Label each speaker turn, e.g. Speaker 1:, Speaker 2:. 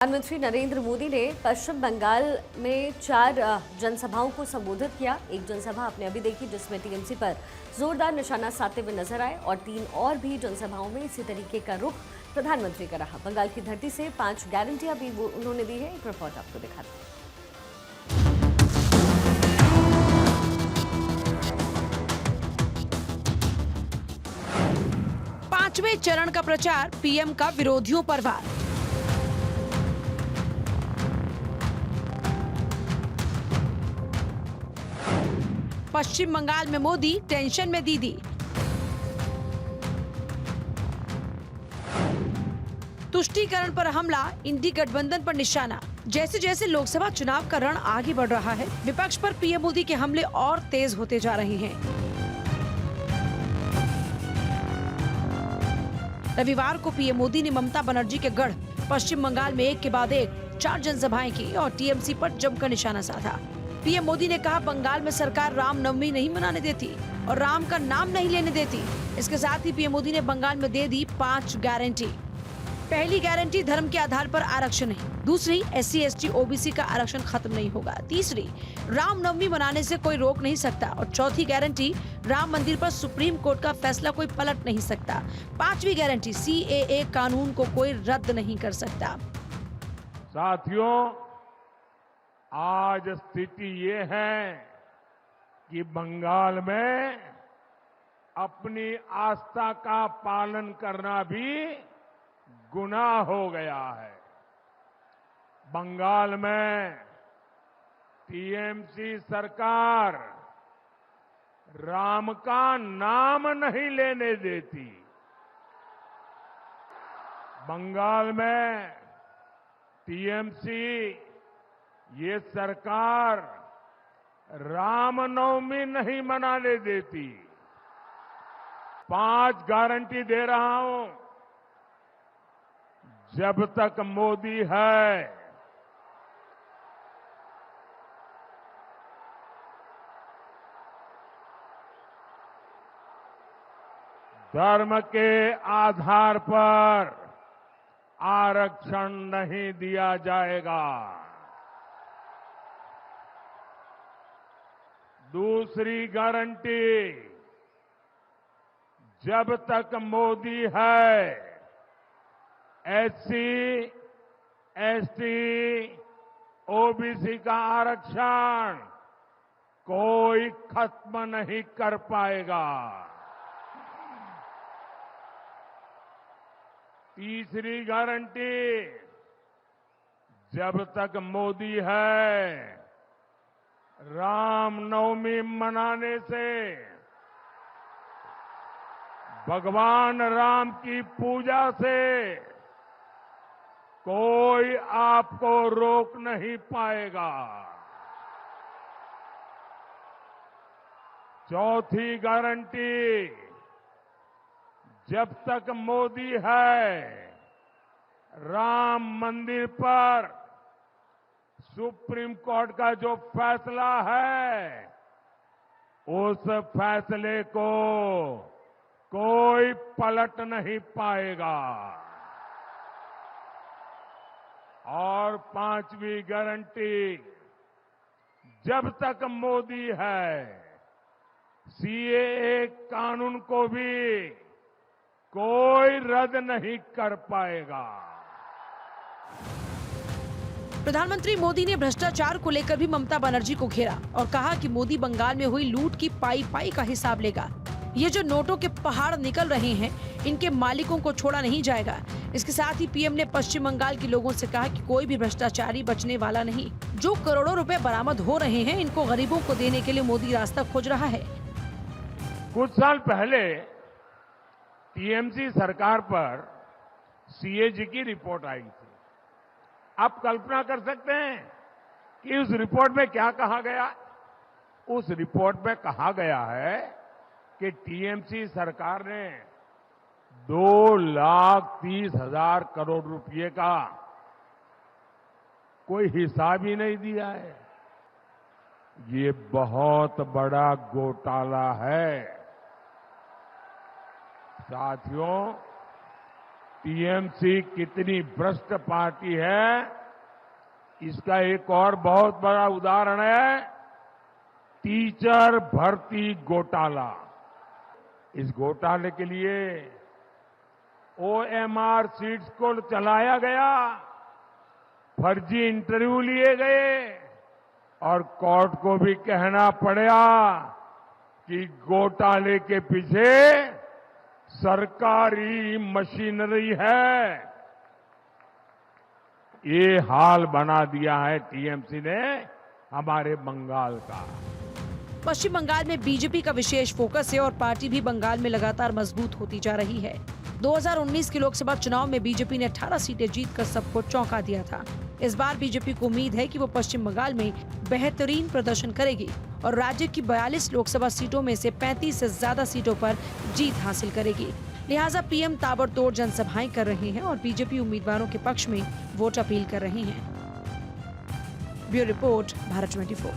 Speaker 1: प्रधानमंत्री नरेंद्र मोदी ने पश्चिम बंगाल में 4 जनसभाओं को संबोधित किया। एक जनसभा आपने अभी देखी जिसमें टीएमसी पर जोरदार निशाना साधते हुए नजर आए और 3 और भी जनसभाओं में इसी तरीके का रुख प्रधानमंत्री का रहा। बंगाल की धरती से 5 गारंटियां भी उन्होंने दी है। एक रिपोर्ट आपको दिखाते हैं।
Speaker 2: पांचवें चरण का प्रचार, पीएम का विरोधियों पर वार। पश्चिम बंगाल में मोदी, टेंशन में दीदी। तुष्टीकरण पर हमला, इंडी गठबंधन पर निशाना। जैसे जैसे लोकसभा चुनाव का रण आगे बढ़ रहा है, विपक्ष पर पीएम मोदी के हमले और तेज होते जा रहे हैं। रविवार को पीएम मोदी ने ममता बनर्जी के गढ़ पश्चिम बंगाल में एक के बाद एक 4 जनसभाएं की और टीएमसी पर जमकर निशाना साधा। पीएम मोदी ने कहा, बंगाल में सरकार रामनवमी नहीं मनाने देती और राम का नाम नहीं लेने देती। इसके साथ ही पीएम मोदी ने बंगाल में दे दी 5 गारंटी। पहली गारंटी, धर्म के आधार पर आरक्षण नहीं। दूसरी, SC ST OBC का आरक्षण खत्म नहीं होगा। तीसरी, रामनवमी मनाने से कोई रोक नहीं सकता। और चौथी गारंटी, राम मंदिर पर सुप्रीम कोर्ट का फैसला कोई पलट नहीं सकता। पांचवी गारंटी, CAA कानून को कोई रद्द नहीं कर सकता।
Speaker 3: साथियों, आज स्थिति ये है कि बंगाल में अपनी आस्था का पालन करना भी गुनाह हो गया है। बंगाल में टीएमसी सरकार राम का नाम नहीं लेने देती। बंगाल में टीएमसी ये सरकार रामनवमी नहीं मनाने देती। 5 गारंटी दे रहा हूं, जब तक मोदी है धर्म के आधार पर आरक्षण नहीं दिया जाएगा। दूसरी गारंटी, जब तक मोदी है SC ST OBC का आरक्षण कोई खत्म नहीं कर पाएगा। तीसरी गारंटी, जब तक मोदी है रामनवमी मनाने से, भगवान राम की पूजा से कोई आपको रोक नहीं पाएगा। चौथी गारंटी, जब तक मोदी है राम मंदिर पर सुप्रीम कोर्ट का जो फैसला है, उस फैसले को कोई पलट नहीं पाएगा। और पांचवी गारंटी, जब तक मोदी है CAA कानून को भी कोई रद्द नहीं कर पाएगा।
Speaker 2: प्रधानमंत्री मोदी ने भ्रष्टाचार को लेकर भी ममता बनर्जी को घेरा और कहा कि मोदी बंगाल में हुई लूट की पाई पाई का हिसाब लेगा। ये जो नोटों के पहाड़ निकल रहे हैं, इनके मालिकों को छोड़ा नहीं जाएगा। इसके साथ ही पीएम ने पश्चिम बंगाल के लोगों से कहा कि कोई भी भ्रष्टाचारी बचने वाला नहीं। जो करोड़ों रुपए बरामद हो रहे हैं, इनको गरीबों को देने के लिए मोदी रास्ता खोज रहा है।
Speaker 3: कुछ साल पहले टीएमसी सरकार पर CAG की रिपोर्ट आई थी। आप कल्पना कर सकते हैं कि उस रिपोर्ट में क्या कहा गया? उस रिपोर्ट में कहा गया है कि टीएमसी सरकार ने 2,30,000 करोड़ रुपए का कोई हिसाब ही नहीं दिया है। ये बहुत बड़ा घोटाला है। साथियों, टीएमसी कितनी भ्रष्ट पार्टी है, इसका एक और बहुत बड़ा उदाहरण है टीचर भर्ती घोटाला। इस घोटाले के लिए ओएमआर सीट्स को चलाया गया, फर्जी इंटरव्यू लिए गए और कोर्ट को भी कहना पड़ा कि घोटाले के पीछे सरकारी मशीनरी है। ये हाल बना दिया है टीएमसी ने हमारे बंगाल का।
Speaker 2: पश्चिम बंगाल में बीजेपी का विशेष फोकस है और पार्टी भी बंगाल में लगातार मजबूत होती जा रही है। 2019 के लोकसभा चुनाव में बीजेपी ने 18 सीटें जीतकर सबको चौंका दिया था। इस बार बीजेपी को उम्मीद है कि वो पश्चिम बंगाल में बेहतरीन प्रदर्शन करेगी और राज्य की 42 लोकसभा सीटों में से 35 से ज्यादा सीटों पर जीत हासिल करेगी। लिहाजा पीएम ताबड़तोड़ जनसभाएं कर रहे हैं और बीजेपी उम्मीदवारों के पक्ष में वोट अपील कर रहे हैं। Bureau report, Bharat 24।